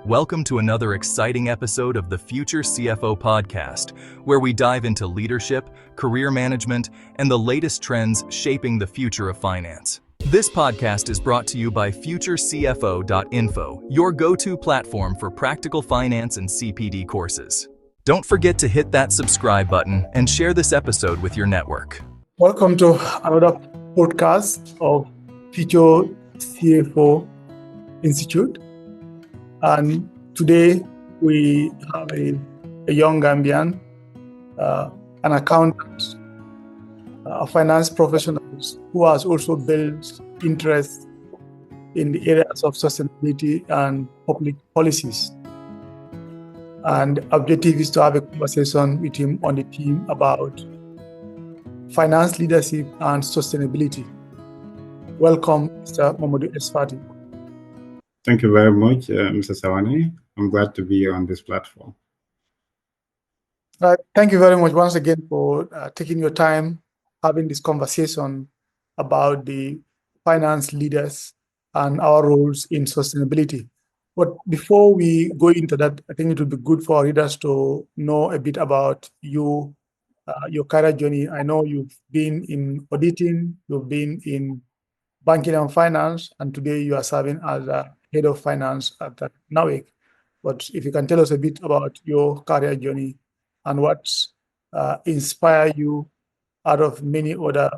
Welcome to another exciting episode of the Future CFO podcast, where we dive into leadership, career management, and the latest trends shaping the future of finance. This podcast is brought to you by FutureCFO.info, your go-to platform for practical finance and CPD courses. Don't forget to hit that subscribe button and share this episode with your network. Welcome to another podcast of Future CFO Institute. And today we have a young Gambian, an accountant, a finance professional who has also built interest in the areas of sustainability and public policies. And objective is to have a conversation with him on the theme about finance leadership and sustainability. Welcome, Mr. Mamadou Esfati. Thank you very much, Mr. Sawane. I'm glad to be on this platform. Thank you very much once again for taking your time having this conversation about the finance leaders and our roles in sustainability. But before we go into that, I think it would be good for our readers to know a bit about you, your career journey. I know you've been in auditing, you've been in banking and finance, and today you are serving as a head of finance at NAWIC. But if you can tell us a bit about your career journey and what inspired you out of many other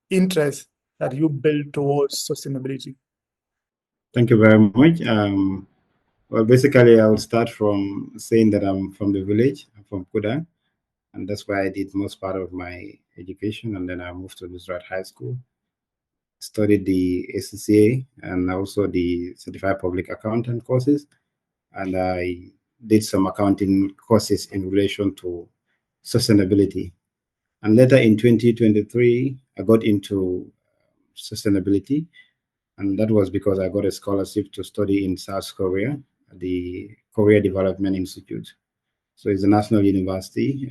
interests that you build towards sustainability. Thank you very much. Well, basically, I'll start from saying that I'm from the village. I'm from Kuda, and that's where I did most part of my education. And then I moved to Nusrat High School, studied the ACCA and also the Certified Public Accountant courses. And I did some accounting courses in relation to sustainability. And later in 2023, I got into sustainability. And that was because I got a scholarship to study in South Korea, at the Korea Development Institute. So it's a national university,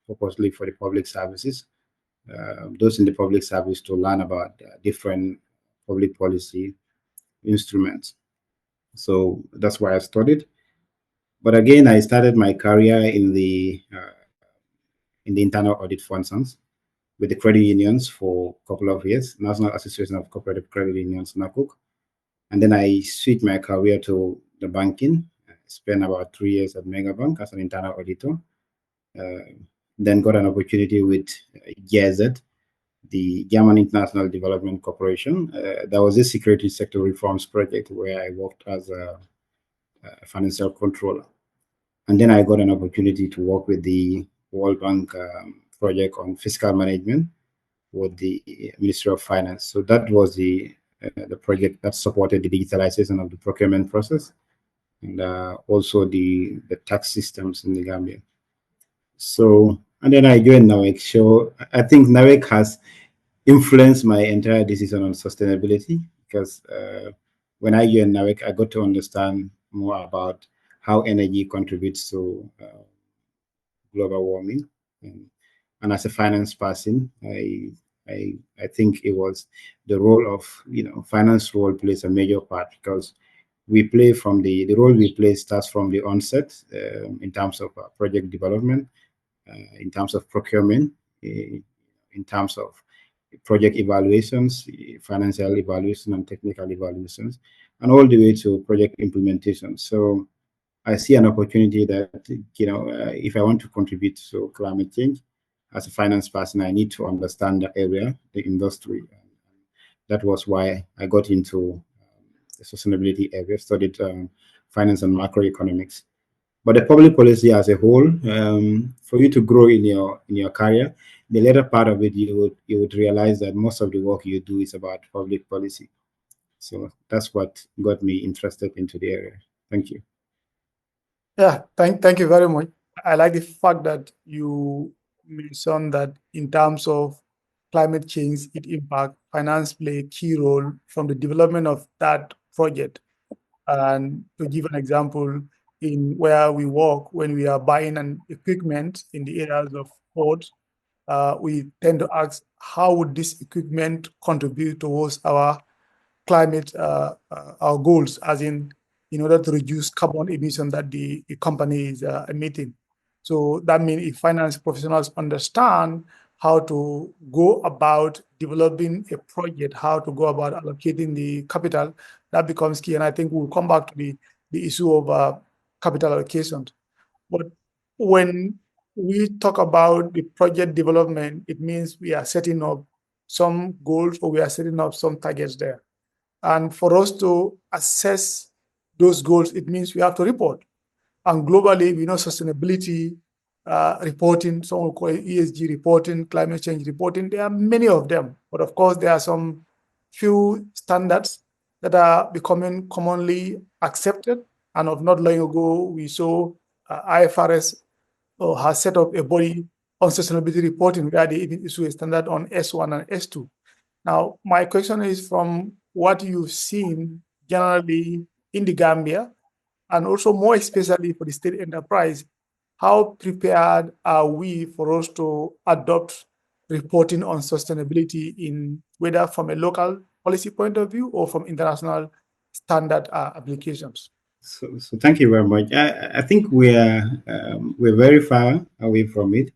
purposely for the public services. Those in the public service to learn about different public policy instruments. So that's why I studied. But again, I started my career in the internal audit functions with the credit unions for a couple of years, National Association of Cooperative Credit Unions, NACOC. And then I switched my career to the banking. I spent about 3 years at Megabank as an internal auditor. Then got an opportunity with GIZ, the German International Development Corporation. That was a security sector reforms project where I worked as a financial controller. And then I got an opportunity to work with the World Bank project on fiscal management with the Ministry of Finance. So that was the project that supported the digitalization of the procurement process and also the tax systems in the Gambia. So, and then I joined NAWIC. So I think NAWIC has influenced my entire decision on sustainability because when I joined NAWIC, I got to understand more about how energy contributes to global warming. And as a finance person, I think it was the role of, finance role plays a major part because we play from the role we play starts from the onset in terms of project development, in terms of procurement, in terms of project evaluations, financial evaluation and technical evaluations, and all the way to project implementation. So I see an opportunity that, if I want to contribute to climate change as a finance person, I need to understand the area, the industry. That was why I got into the sustainability area, studied finance and macroeconomics. But the public policy as a whole, for you to grow in your career, the later part of it, you would realize that most of the work you do is about public policy. So that's what got me interested into the area. Thank you. Yeah, thank you very much. I like the fact that you mentioned that in terms of climate change, it impacts finance play a key role from the development of that project. And to give an example, in where we work, when we are buying an equipment in the areas of ports, we tend to ask, how would this equipment contribute towards our climate, our goals, as in in order to reduce carbon emission that the company is emitting. So that means if finance professionals understand how to go about developing a project, how to go about allocating the capital, that becomes key. And I think we'll come back to the issue of capital allocation. But when we talk about the project development, it means we are setting up some goals or we are setting up some targets there. And for us to assess those goals, it means we have to report. And globally, we know sustainability reporting, some will call it ESG reporting, climate change reporting. There are many of them. But of course, there are some few standards that are becoming commonly accepted. And of not long ago, we saw IFRS has set up a body on sustainability reporting where they even issue a standard on S1 and S2. Now, my question is from what you've seen generally in the Gambia, and also more especially for the state enterprise, how prepared are we for us to adopt reporting on sustainability in whether from a local policy point of view or from international standard applications? So thank you very much. I think we're very far away from it,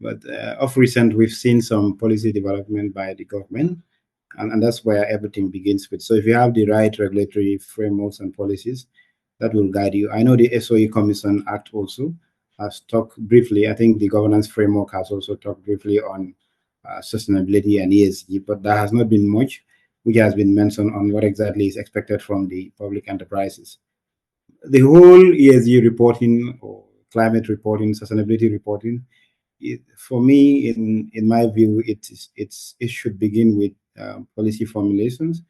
but of recent we've seen some policy development by the government, and that's where everything begins with. So if you have the right regulatory frameworks and policies, that will guide you. I know the SOE Commission Act also has talked briefly. I think the governance framework has also talked briefly on sustainability and ESG, but there has not been much which has been mentioned on what exactly is expected from the public enterprises. The whole ESG reporting or climate reporting, sustainability reporting, for me, in my view, it should begin with policy formulations,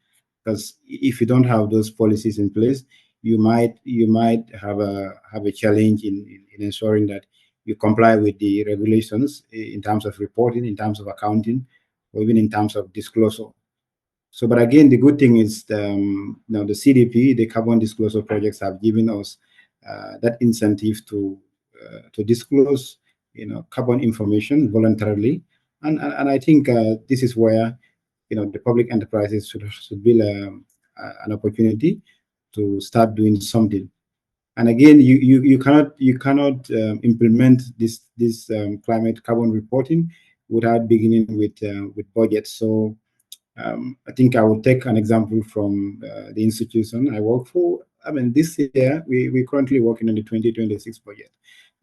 because if you don't have those policies in place, you might have a challenge in ensuring that you comply with the regulations in terms of reporting, in terms of accounting, or even in terms of disclosure. So, but again, the good thing is now the CDP, the carbon disclosure projects, have given us that incentive to disclose, carbon information voluntarily, and I think this is where the public enterprises should build an opportunity to start doing something. And again, you cannot implement this climate carbon reporting without beginning with budgets. So I think I will take an example from the institution I work for. I mean, this year we're currently working on the 2026 budget,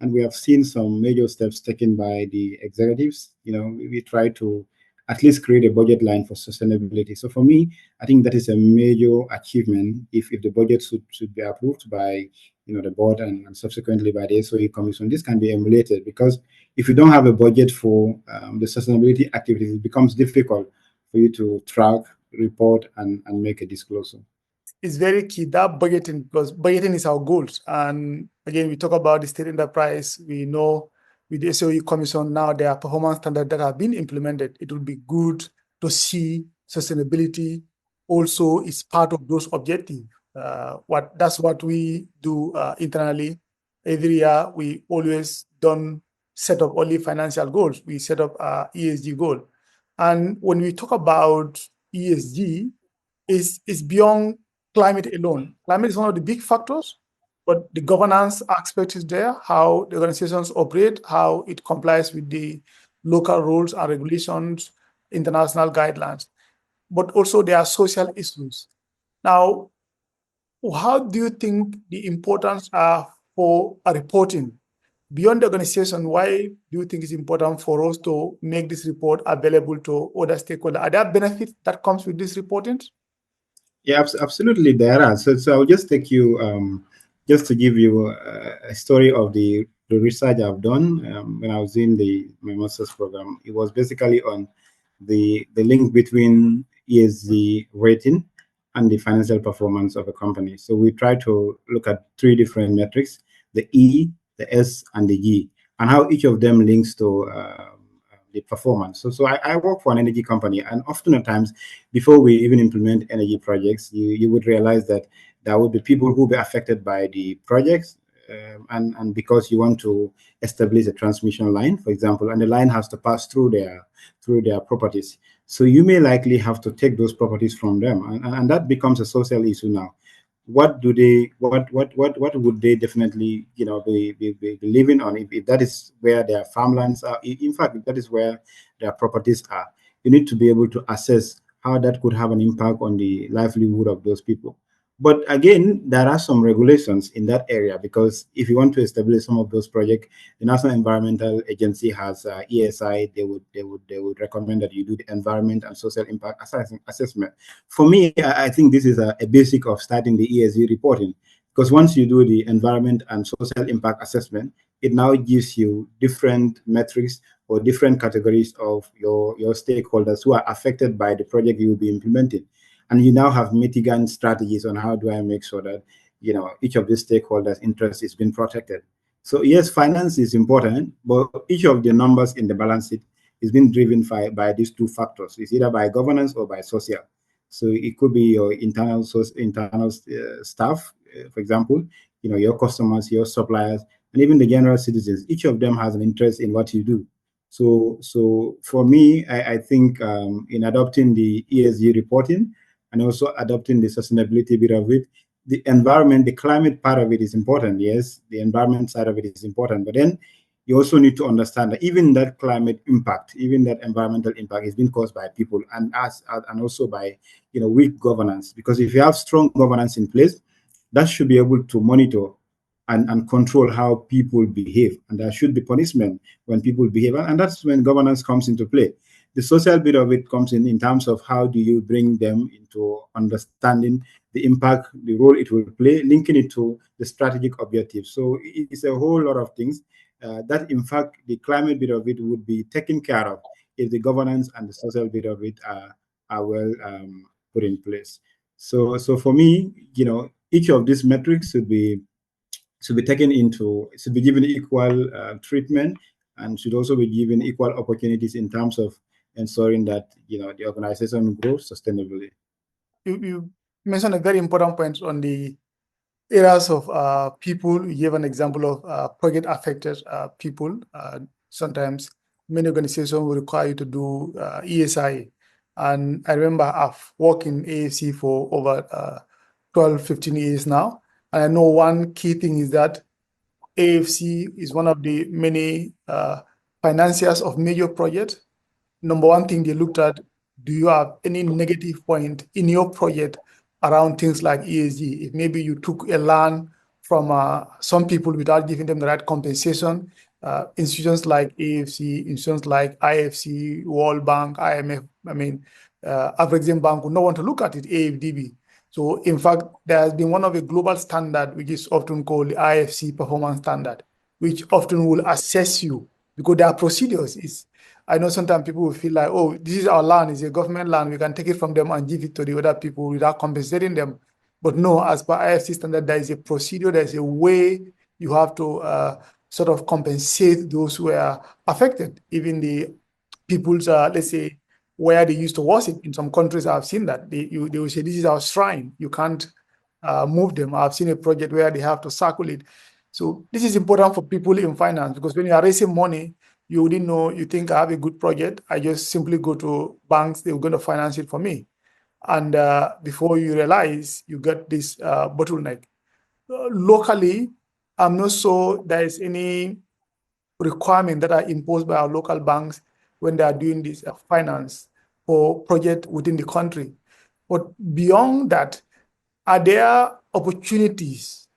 and we have seen some major steps taken by the executives. We try to at least create a budget line for sustainability. So for me, I think that is a major achievement if the budget should be approved by the board and subsequently by the SOE Commission. This can be emulated, because if you don't have a budget for the sustainability activities, it becomes difficult for you to track, report, and make a disclosure. It's very key, that budgeting, because budgeting is our goals. And again, we talk about the state enterprise. We know with the SOE Commission now, there are performance standards that have been implemented. It would be good to see sustainability also is part of those objectives. That's what we do internally. Every year, we always don't set up only financial goals. We set up ESG goal. And when we talk about ESG, is beyond climate alone. Climate is one of the big factors, but the governance aspect is there, how the organizations operate, how it complies with the local rules and regulations, international guidelines. But also there are social issues. Now, how do you think the importance are for a reporting? Beyond the organization, why do you think it's important for us to make this report available to other stakeholders? Are there benefits that comes with this reporting? Yeah, absolutely, there are. So I'll just take you, just to give you a story of the research I've done when I was in my master's program. It was basically on the link between ESG rating and the financial performance of a company. So we try to look at three different metrics: the E, the S, and the G, and how each of them links to the performance. So I work for an energy company, and often at times, before we even implement energy projects, you would realize that there would be people who will be affected by the projects, and because you want to establish a transmission line, for example, and the line has to pass through their properties. So you may likely have to take those properties from them, and that becomes a social issue now. what do they what would they definitely be living on, if that is where their farmlands are. In fact, if that is where their properties are, you need to be able to assess how that could have an impact on the livelihood of those people. But again, there are some regulations in that area, because if you want to establish some of those projects, the National Environmental Agency has ESI. They would recommend that you do the environment and social impact assessment. For me, I think this is a basic of starting the ESG reporting, because once you do the environment and social impact assessment, it now gives you different metrics or different categories of your stakeholders who are affected by the project you will be implementing. And you now have mitigant strategies on how do I make sure that each of these stakeholders' interest is being protected. So yes, finance is important, but each of the numbers in the balance sheet is being driven by these two factors. It's either by governance or by social. So it could be your internal staff, for example, your customers, your suppliers, and even the general citizens. Each of them has an interest in what you do. So for me, I think in adopting the ESG reporting and also adopting the sustainability bit of it, the environment, the climate part of it is important. Yes, the environment side of it is important, but then you also need to understand that even that climate impact, even that environmental impact, is being caused by people and us, and also by weak governance. Because if you have strong governance in place, that should be able to monitor and control how people behave, and there should be punishment when people behave, and that's when governance comes into play. The social bit of it comes in terms of how do you bring them into understanding the impact, the role it will play, linking it to the strategic objectives. So it's a whole lot of things that, in fact, the climate bit of it would be taken care of if the governance and the social bit of it are well put in place. So for me, each of these metrics should be should be given equal treatment, and should also be given equal opportunities in terms of ensuring that the organization grows sustainably. You mentioned a very important point on the areas of people. You gave an example of project affected people. Sometimes many organizations will require you to do ESI. And I remember I've worked in AFC for over 12, 15 years now. And I know one key thing is that AFC is one of the many financiers of major projects. Number one thing they looked at, do you have any negative point in your project around things like ESG? If maybe you took a loan from some people without giving them the right compensation, institutions like AFC, institutions like IFC, World Bank, IMF, African Bank would not want to look at it, AFDB. So in fact, there has been one of a global standard, which is often called the IFC performance standard, which often will assess you because there are procedures. I know sometimes people will feel like, oh, this is our land, it's a government land, we can take it from them and give it to the other people without compensating them. But no, as per IFC standard, there is a procedure, there's a way you have to sort of compensate those who are affected, even the people's, let's say, where they used to worship. In some countries, I've seen that. They will say, this is our shrine. You can't move them. I've seen a project where they have to circulate. So this is important for people in finance, because when you are raising money, you wouldn't know, you think I have a good project, I just simply go to banks, they're going to finance it for me. And before you realize, you get this bottleneck. Locally, I'm not sure there is any requirement that are imposed by our local banks when they are doing this finance for project within the country. But beyond that, are there opportunities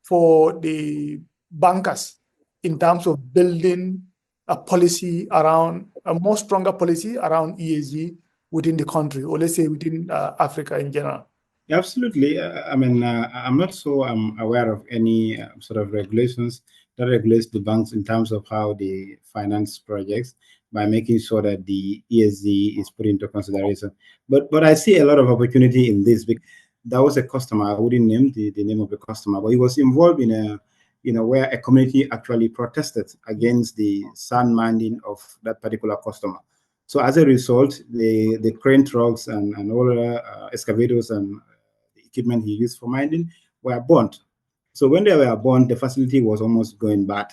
for the bankers in terms of building a policy around a more stronger policy around ESG within the country, or let's say within Africa in general? Absolutely. I'm not so aware of any sort of regulations that regulates the banks in terms of how they finance projects by making sure that the ESG is put into consideration. But I see a lot of opportunity in this. Because there was a customer, I wouldn't name the name of the customer, but he was involved in where a community actually protested against the sand mining of that particular customer. So as a result, the crane trucks and all the excavators and the equipment he used for mining were burnt. So when they were burnt, the facility was almost going bad.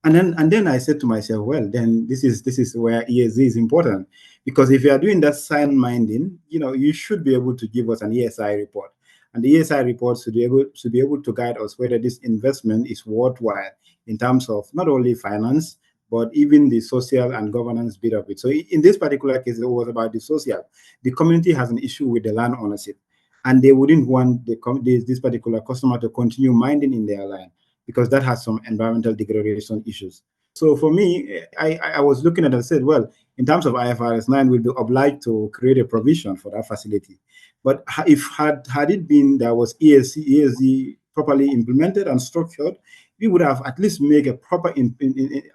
And then I said to myself, well, then this is where ESG is important, because if you are doing that sand mining, you should be able to give us an ESI report. And the ESI reports should be able to guide us whether this investment is worthwhile in terms of not only finance, but even the social and governance bit of it. So in this particular case, it was about the social. The community has an issue with the land ownership, and they wouldn't want this particular customer to continue mining in their land because that has some environmental degradation issues. So for me, I was looking at it and said, well, in terms of IFRS 9, we'll be obliged to create a provision for that facility. But if had it been there was ESG properly implemented and structured, we would have at least made a proper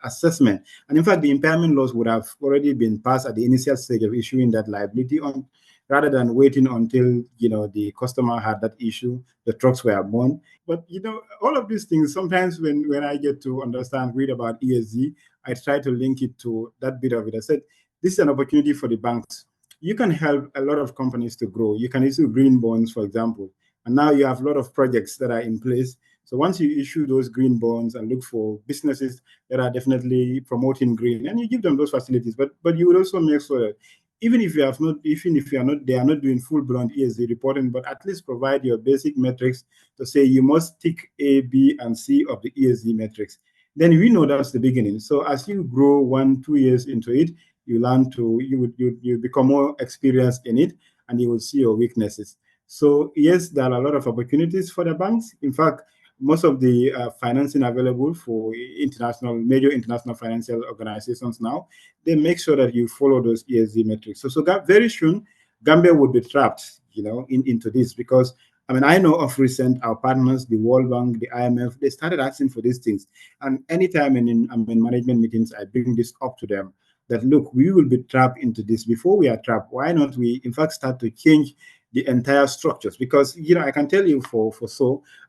assessment. And in fact, the impairment laws would have already been passed at the initial stage of issuing that liability on, rather than waiting until the customer had that issue, the trucks were born. But all of these things, sometimes when I get to understand, read about ESG, I try to link it to that bit of it. I said, this is an opportunity for the banks. You can help a lot of companies to grow. You can issue green bonds, for example. And now you have a lot of projects that are in place. So once you issue those green bonds and look for businesses that are definitely promoting green, and you give them those facilities, but you would also make sure that even if they are not doing full-blown ESG reporting, but at least provide your basic metrics to say you must tick A, B, and C of the ESG metrics. Then we know that's the beginning. So as you grow 1-2 years into it, you become more experienced in it, and you will see your weaknesses. So yes, there are a lot of opportunities for the banks. In fact, most of the financing available for major international financial organizations now, they make sure that you follow those ESG metrics. So very soon, Gambia would be trapped, into this, because I know of recent our partners, the World Bank, the IMF, they started asking for these things. And anytime in management meetings, I bring this up to them that, look, we will be trapped into this. Before we are trapped, why not we, in fact, start to change the entire structures? Because, I can tell you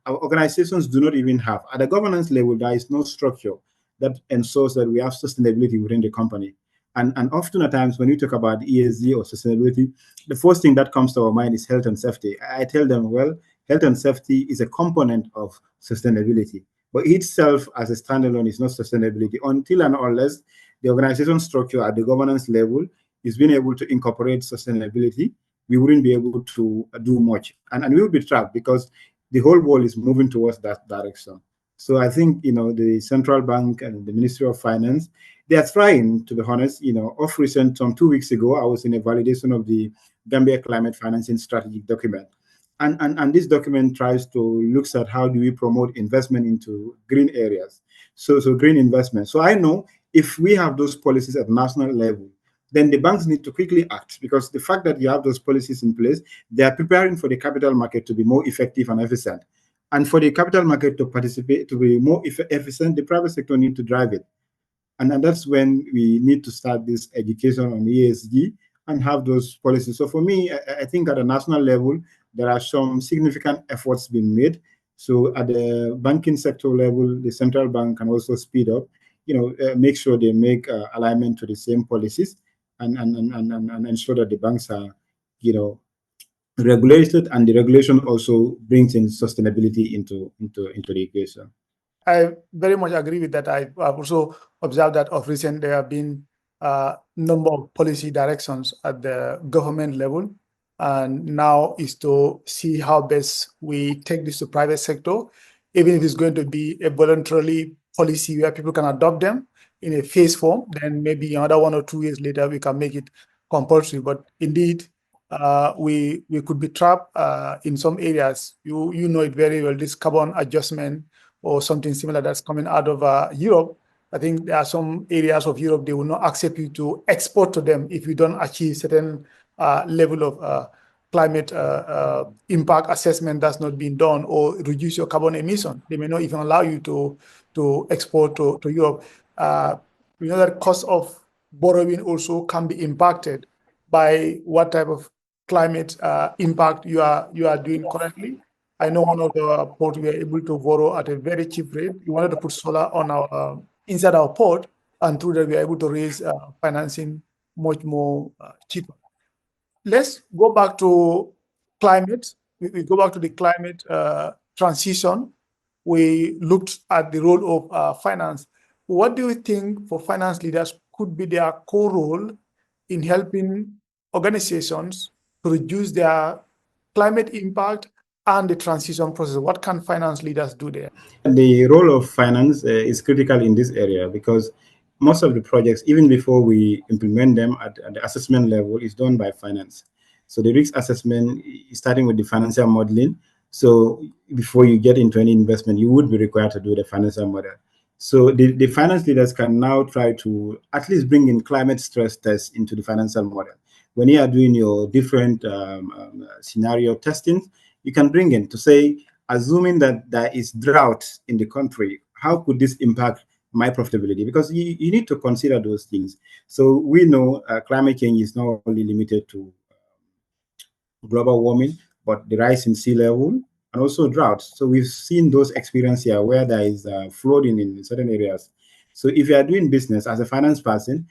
our organizations do not even have, at the governance level, there is no structure that ensures that we have sustainability within the company. And often at times when you talk about ESG or sustainability, the first thing that comes to our mind is health and safety. I tell them, well, health and safety is a component of sustainability, but itself as a standalone is not sustainability until and unless the organization structure at the governance level is being able to incorporate sustainability. We wouldn't be able to do much, and we will be trapped because the whole world is moving towards that direction. So I think the central bank and the Ministry of Finance, they are trying, to be honest. Of recent, some 2 weeks ago, I was in a validation of the Gambia Climate Financing Strategic document, and this document tries to looks at how do we promote investment into green areas. So green investment. So I know if we have those policies at national level, then the banks need to quickly act, because the fact that you have those policies in place, they are preparing for the capital market to be more effective and efficient. And for the capital market to participate, to be more efficient, the private sector need to drive it. And that's when we need to start this education on ESG and have those policies. So for me, I think at a national level, there are some significant efforts being made. So at the banking sector level, the central bank can also speed up, make sure they make alignment to the same policies, and ensure that the banks are, regulated, and the regulation also brings in sustainability into the equation. I very much agree with that. I've also observed that of recent there have been a number of policy directions at the government level, and now is to see how best we take this to private sector, even if it's going to be a voluntarily policy where people can adopt them in a phase form. Then maybe another 1 or 2 years later we can make it compulsory. But indeed, we could be trapped in some areas. You know it very well. This carbon adjustment or something similar that's coming out of Europe. I think there are some areas of Europe, they will not accept you to export to them if you don't achieve certain level of climate impact assessment that's not being done, or reduce your carbon emission. They may not even allow you to export to Europe. We know that cost of borrowing also can be impacted by what type of climate impact you are doing currently. I know one of the ports we were able to borrow at a very cheap rate. We wanted to put solar on our inside our port, and through that we were able to raise financing much more cheaper. Let's go back to climate. We go back to the climate transition. We looked at the role of finance. What do you think for finance leaders could be their core role in helping organizations to reduce their climate impact and the transition process? What can finance leaders do there? The role of finance is critical in this area because most of the projects, even before we implement them at the assessment level, is done by finance. So the risk assessment is starting with the financial modeling. So before you get into any investment, you would be required to do the financial model. So the finance leaders can now try to at least bring in climate stress tests into the financial model. When you are doing your different scenario testing, you can bring in to say, assuming that there is drought in the country, how could this impact my profitability? Because you need to consider those things. So we know climate change is not only limited to global warming, but the rise in sea level and also droughts. So we've seen those experiences here where there is flooding in certain areas. So if you are doing business as a finance person,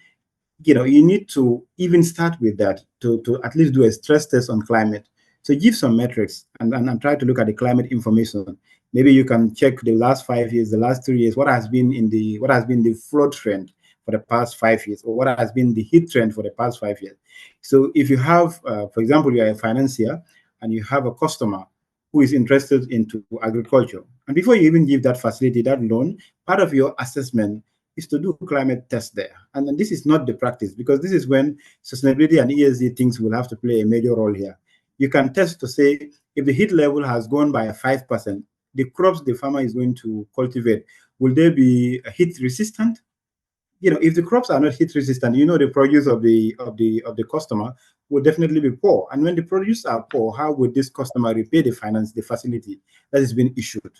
you need to even start with that to at least do a stress test on climate. So give some metrics and try to look at the climate information. Maybe you can check the last 5 years, the last 3 years, what has been the flood trend for the past 5 years, or what has been the heat trend for the past 5 years. So if you have, for example, you are a financier and you have a customer who is interested into agriculture, and before you even give that facility, that loan, part of your assessment is to do climate tests there. And this is not the practice, because this is when sustainability and ESG things will have to play a major role here. You can test to say, if the heat level has gone by 5%, the crops the farmer is going to cultivate, will they be heat resistant? If the crops are not heat resistant, the produce of the customer will definitely be poor. And when the produce are poor, how would this customer repay the facility that has been issued?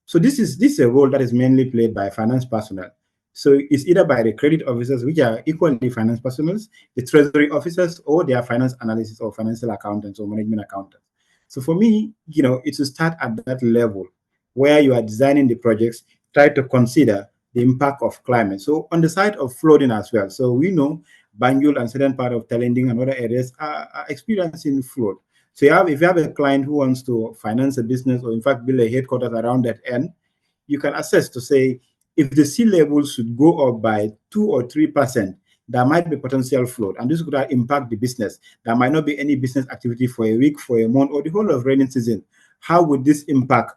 So this is a role that is mainly played by finance personnel. So it's either by the credit officers, which are equally finance personnel, the treasury officers, or their finance analysts or financial accountants or management accountants. So for me, it's to start at that level where you are designing the projects, try to consider the impact of climate. So on the side of flooding as well. So we know Banjul and certain part of Telending and other areas are experiencing flood. So if you have a client who wants to finance a business or in fact build a headquarters around that end, you can assess to say, if the sea level should go up by 2 or 3%, there might be potential flood, and this could impact the business. There might not be any business activity for a week, for a month, or the whole of rainy season. How would this impact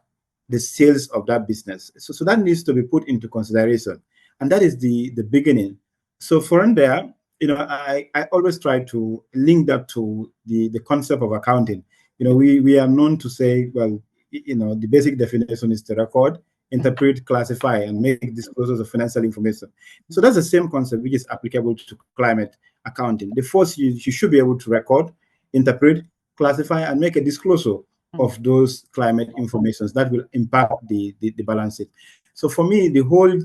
the sales of that business? So that needs to be put into consideration, and that is the beginning. So from there, I always try to link that to the concept of accounting. We are known to say, well, the basic definition is to record, interpret, classify, and make disclosures of financial information. So that's the same concept which is applicable to climate accounting. The first, you should be able to record, interpret, classify, and make a disclosure of those climate informations that will impact the balance sheet. So for me, the whole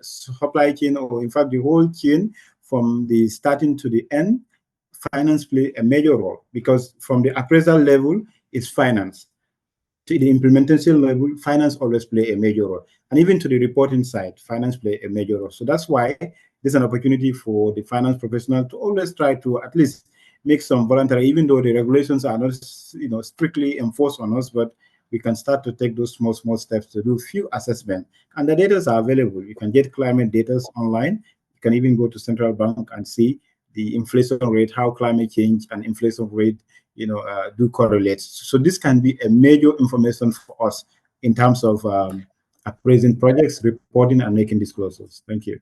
supply chain, or in fact the whole chain from the starting to the end, finance play a major role, because from the appraisal level, it's finance. To the implementation level, finance always play a major role. And even to the reporting side, finance play a major role. So that's why there's an opportunity for the finance professional to always try to at least make some voluntary, even though the regulations are not strictly enforced on us, but we can start to take those small steps to do few assessment. And the data are available. You can get climate data online. You can even go to central bank and see the inflation rate, how climate change and inflation rate do correlate. So this can be a major information for us in terms of appraising projects, reporting, and making disclosures. Thank you.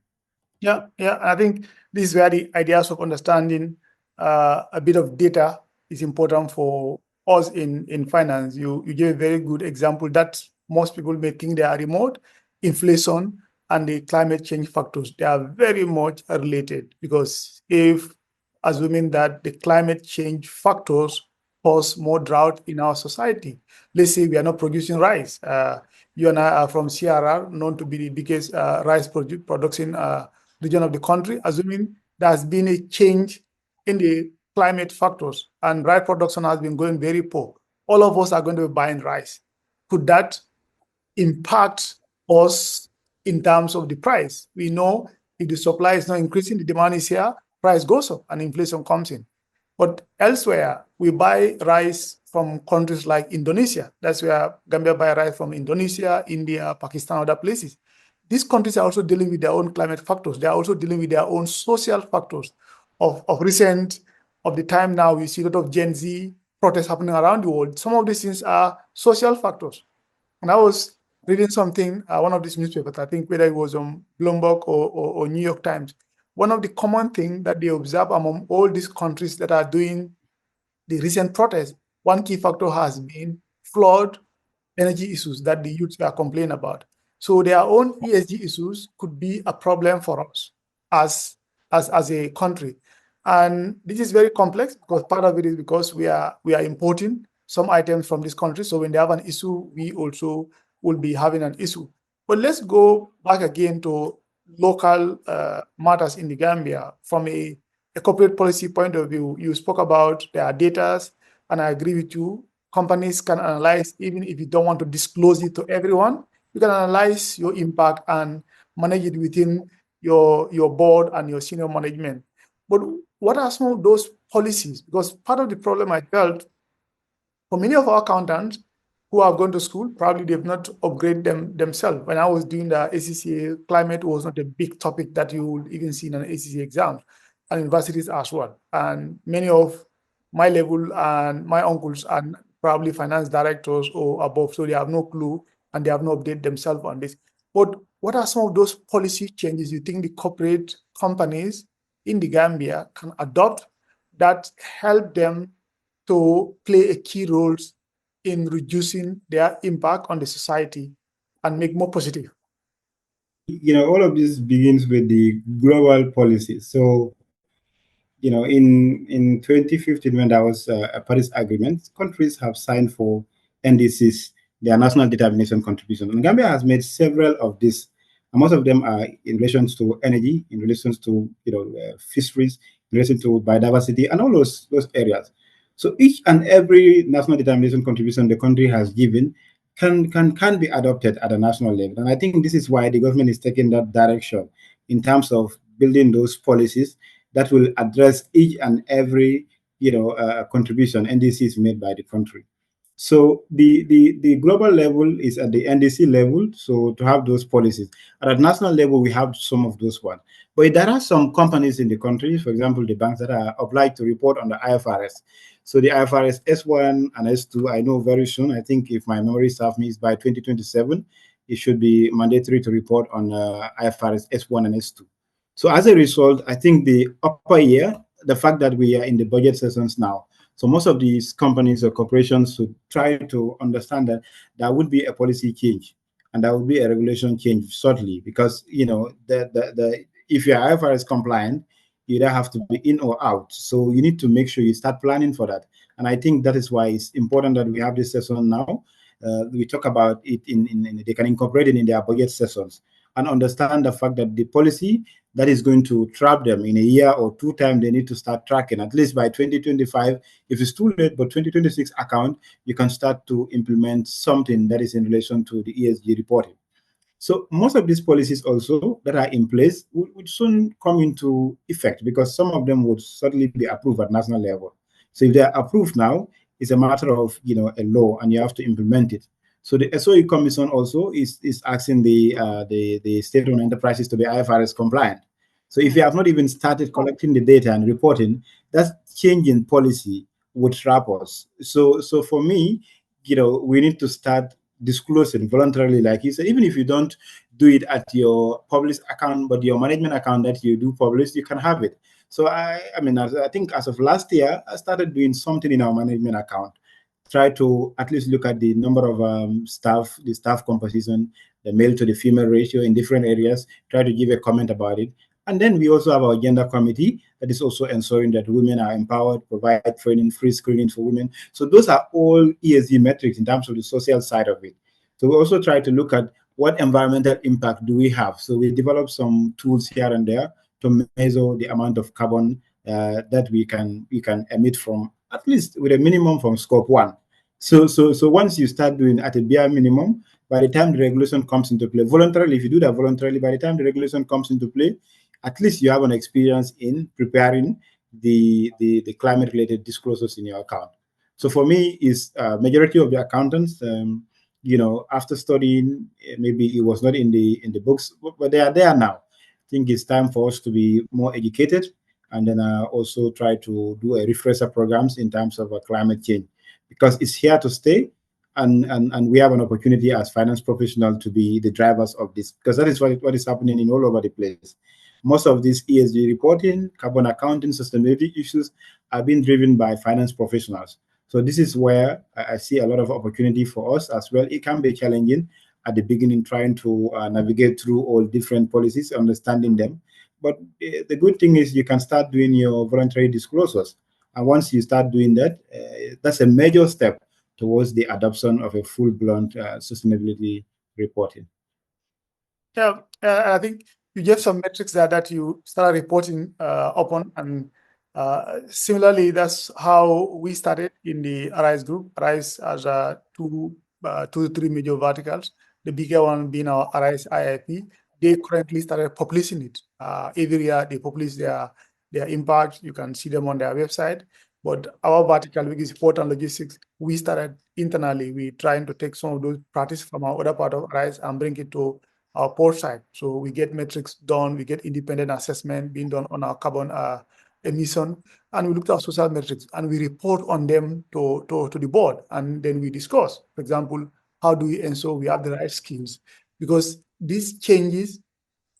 Yeah. I think this is where the ideas of understanding a bit of data is important for us in finance. You gave a very good example that most people may think they are remote. Inflation and the climate change factors, they are very much related, because if assuming that the climate change factors cause more drought in our society, let's say we are not producing rice. You and I are from CRR, known to be the biggest rice production region of the country. Assuming there has been a change in the climate factors and rice production has been going very poor, all of us are going to be buying rice. Could that impact us in terms of the price? We know if the supply is not increasing, the demand is here, price goes up and inflation comes in. But elsewhere, we buy rice from countries like Indonesia. That's where Gambia buy rice from Indonesia, India, Pakistan, other places. These countries are also dealing with their own climate factors. They are also dealing with their own social factors. Of the time now, we see a lot of Gen Z protests happening around the world, some of these things are social factors. And I was reading something, one of these newspapers, I think whether it was on Bloomberg or New York Times. One of the common things that they observe among all these countries that are doing the recent protests, one key factor has been flood energy issues that the youth are complaining about. So their own ESG issues could be a problem for us as a country. And this is very complex because part of it is because we are importing some items from this country. So when they have an issue, we also will be having an issue. But let's go back again to local matters in the Gambia from a corporate policy point of view. You spoke about their data, and I agree with you. Companies can analyze, even if you don't want to disclose it to everyone, you can analyze your impact and manage it within your board and your senior management. But what are some of those policies? Because part of the problem I felt for many of our accountants who have gone to school, probably they've not upgraded themselves. When I was doing the ACCA, climate was not a big topic that you would even see in an ACCA exam, and universities as well. And many of my level and my uncles are probably finance directors or above, so they have no clue and they have not updated themselves on this. But what are some of those policy changes you think the corporate companies in the Gambia can adopt that help them to play a key role in reducing their impact on the society and make more positive? All of this begins with the global policy. So, in 2015, when there was a Paris Agreement, countries have signed for NDCs, their national determination contribution. And Gambia has made several of these. And most of them are in relation to energy, in relation to fisheries, in relation to biodiversity, and all those areas. So each and every national determination contribution the country has given can be adopted at a national level. And I think this is why the government is taking that direction in terms of building those policies that will address each and every contribution NDCs made by the country. So the global level is at the NDC level. So to have those policies at a national level, we have some of those ones. But there are some companies in the country, for example, the banks that are obliged to report on the IFRS. So the IFRS S1 and S2, I know very soon. I think if my memory serves me, is by 2027. It should be mandatory to report on IFRS S1 and S2. So as a result, I think the upper year, the fact that we are in the budget sessions now, so most of these companies or corporations should try to understand that there would be a policy change and there would be a regulation change shortly, because if you're IFRS compliant, you either have to be in or out. So you need to make sure you start planning for that. And I think that is why it's important that we have this session now. We talk about it they can incorporate it in their budget sessions and understand the fact that the policy that is going to trap them in a year or two time, they need to start tracking at least by 2025. If it's too late, but 2026 account, you can start to implement something that is in relation to the ESG reporting. So most of these policies also that are in place would soon come into effect, because some of them would certainly be approved at national level. So if they're approved now, it's a matter of a law, and you have to implement it. So the SOE Commission also is asking the state-owned enterprises to be IFRS compliant. So if you have not even started collecting the data and reporting, that change in policy would trap us. So for me, we need to start disclosing voluntarily, like you said. Even if you don't do it at your published account, but your management account that you do publish, you can have it. So I think as of last year, I started doing something in our management account. Try to at least look at the number of staff, the staff composition, the male to the female ratio in different areas, try to give a comment about it. And then we also have our gender committee that is also ensuring that women are empowered, provide training, free screening for women. So those are all ESG metrics in terms of the social side of it. So we also try to look at what environmental impact do we have. So we develop some tools here and there to measure the amount of carbon that we can emit from, at least with a minimum from scope 1. So once you start doing at a bare minimum, by the time the regulation comes into play, voluntarily, if you do that voluntarily, by the time the regulation comes into play, at least you have an experience in preparing the climate-related disclosures in your account. So for me, is majority of the accountants, after studying, maybe it was not in the books, but they are there now. I think it's time for us to be more educated and then also try to do a refresher programs in terms of climate change, because it's here to stay. And we have an opportunity as finance professionals to be the drivers of this, because that is what is happening in all over the place. Most of these ESG reporting, carbon accounting, sustainability issues are being driven by finance professionals. So this is where I see a lot of opportunity for us as well. It can be challenging at the beginning, trying to navigate through all different policies, understanding them. But the good thing is you can start doing your voluntary disclosures. And once you start doing that, that's a major step towards the adoption of a full-blown sustainability reporting. Yeah, I think you gave some metrics there that you started reporting upon, and similarly, that's how we started in the Arise group. Arise has two to three major verticals. The bigger one being our Arise IIP. They currently started publishing it. Every year they publish their impact. You can see them on their website. But our vertical, which is port and logistics, we started internally. We trying to take some of those practices from our other part of Arise and bring it to our port side. So we get metrics done, we get independent assessment being done on our carbon emission, and we look at our social metrics and we report on them to the board. And then we discuss, for example, how do we ensure we have the right skills? Because these changes,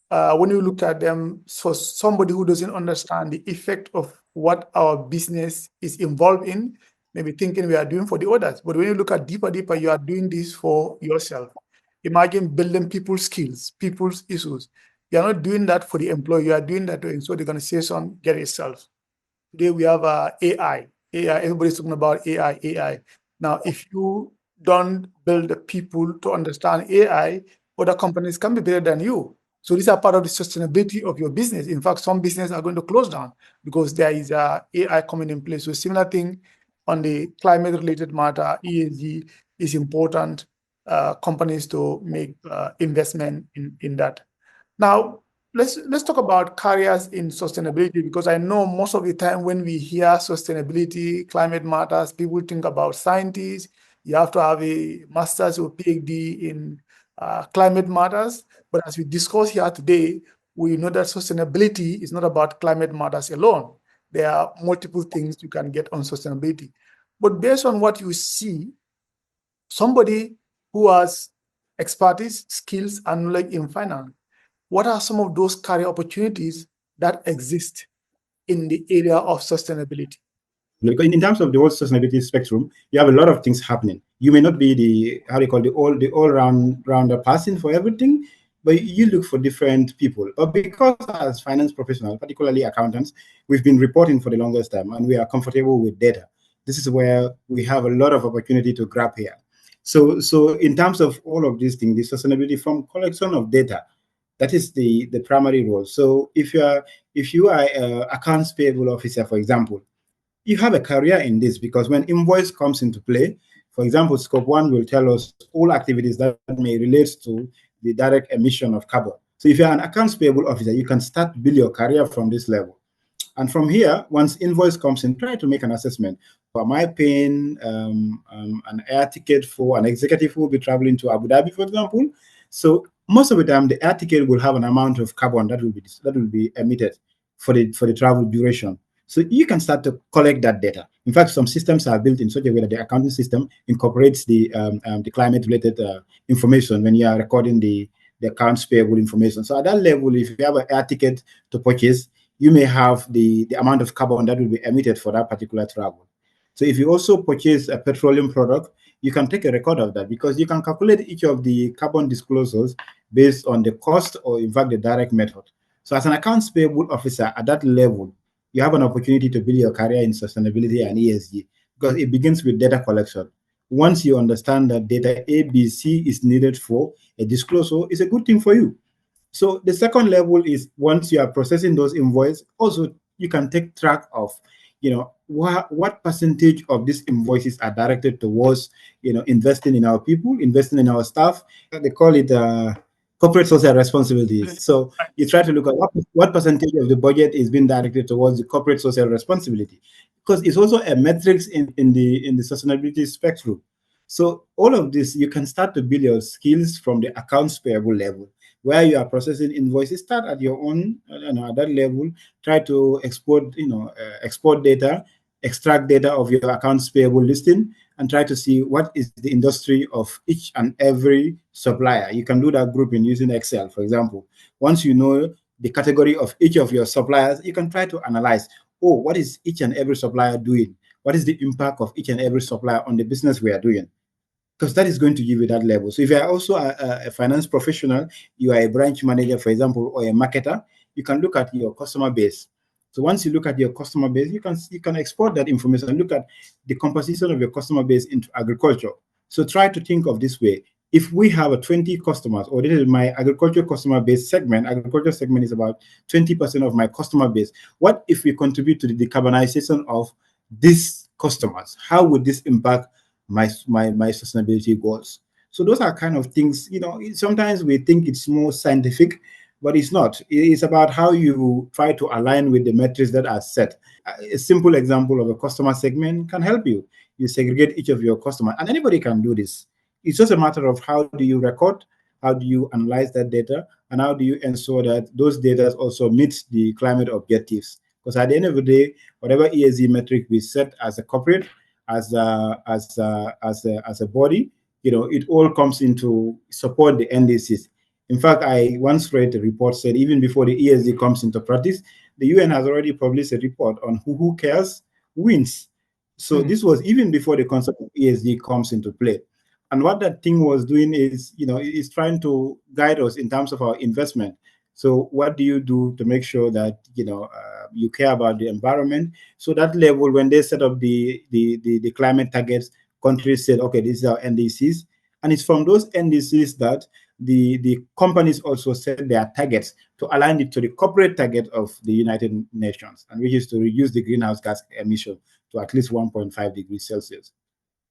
when you look at them, for somebody who doesn't understand the effect of what our business is involved in, maybe thinking we are doing for the others. But when you look at deeper, you are doing this for yourself. Imagine building people's skills, people's issues. You are not doing that for the employee. You are doing that to ensure the organization get itself. Today we have AI. Everybody's talking about AI. Now, if you don't build the people to understand AI, other companies can be better than you. So these are part of the sustainability of your business. In fact, some businesses are going to close down because there is AI coming in place. So similar thing on the climate-related matter, ESG is important. Companies to make investment in that. Now, let's talk about careers in sustainability, because I know most of the time when we hear sustainability, climate matters, people think about scientists. You have to have a master's or PhD in climate matters. But as we discuss here today, we know that sustainability is not about climate matters alone. There are multiple things you can get on sustainability. But based on what you see, somebody who has expertise, skills, and knowledge in finance, what are some of those career opportunities that exist in the area of sustainability? Because in terms of the whole sustainability spectrum, you have a lot of things happening. You may not be the all rounder person for everything, but you look for different people. But because as finance professionals, particularly accountants, we've been reporting for the longest time and we are comfortable with data. This is where we have a lot of opportunity to grab here. So in terms of all of these things, the sustainability from collection of data, that is the primary role. So if you are an accounts payable officer, for example, you have a career in this, because when invoice comes into play, for example, scope 1 will tell us all activities that may relate to the direct emission of carbon. So if you're an accounts payable officer, you can start to build your career from this level. And from here, once invoice comes in, try to make an assessment. Am I paying an air ticket for an executive who will be traveling to Abu Dhabi, for example? So most of the time, the air ticket will have an amount of carbon that will be emitted for the travel duration. So you can start to collect that data. In fact, some systems are built in such a way that the accounting system incorporates the climate-related information when you are recording the accounts payable information. So at that level, if you have an air ticket to purchase, you may have the amount of carbon that will be emitted for that particular travel. So if you also purchase a petroleum product, you can take a record of that, because you can calculate each of the carbon disclosures based on the cost or, in fact, the direct method. So as an accounts payable officer at that level, you have an opportunity to build your career in sustainability and ESG, because it begins with data collection. Once you understand that data ABC is needed for a disclosure, it's a good thing for you. So the second level is, once you are processing those invoices, also you can take track of, what percentage of these invoices are directed towards, investing in our people, investing in our staff. They call it corporate social responsibilities. So you try to look at what percentage of the budget is being directed towards the corporate social responsibility, because it's also a metrics in the sustainability spectrum. So all of this, you can start to build your skills from the accounts payable level. where you are processing invoices, start at your own, at that level. Try to export, export data, extract data of your accounts payable listing, and try to see what is the industry of each and every supplier. You can do that grouping using Excel, for example. Once you know the category of each of your suppliers, you can try to analyze, oh, what is each and every supplier doing? What is the impact of each and every supplier on the business we are doing? Because that is going to give you that level. So if you are also a finance professional, you are a branch manager, for example, or a marketer, you can look at your customer base. So once you look at your customer base, you can export that information and look at the composition of your customer base into agriculture. So try to think of this way. If we have a 20 customers, or this is my agriculture customer base segment, agriculture segment is about 20% of my customer base. What if we contribute to the decarbonization of these customers? How would this impact my sustainability goals? So those are kind of things, sometimes we think it's more scientific, but it's not. It's about how you try to align with the metrics that are set. A simple example of a customer segment can help you. You segregate each of your customers, and anybody can do this. It's just a matter of how do you record, how do you analyze that data, and how do you ensure that those data also meet the climate objectives. Because at the end of the day, whatever ESG metric we set as a corporate, as a body, it all comes into support the NDCs. In fact, I once read a report said even before the ESG comes into practice, the UN has already published a report on who cares wins. So this was even before the concept of ESG comes into play. And what that thing was doing is, is trying to guide us in terms of our investment. So what do you do to make sure that you care about the environment? So that level, when they set up the climate targets, countries said, okay, these are NDCs, and it's from those NDCs that the companies also set their targets to align it to the corporate target of the United Nations, and which is to reduce the greenhouse gas emission to at least 1.5 degrees Celsius.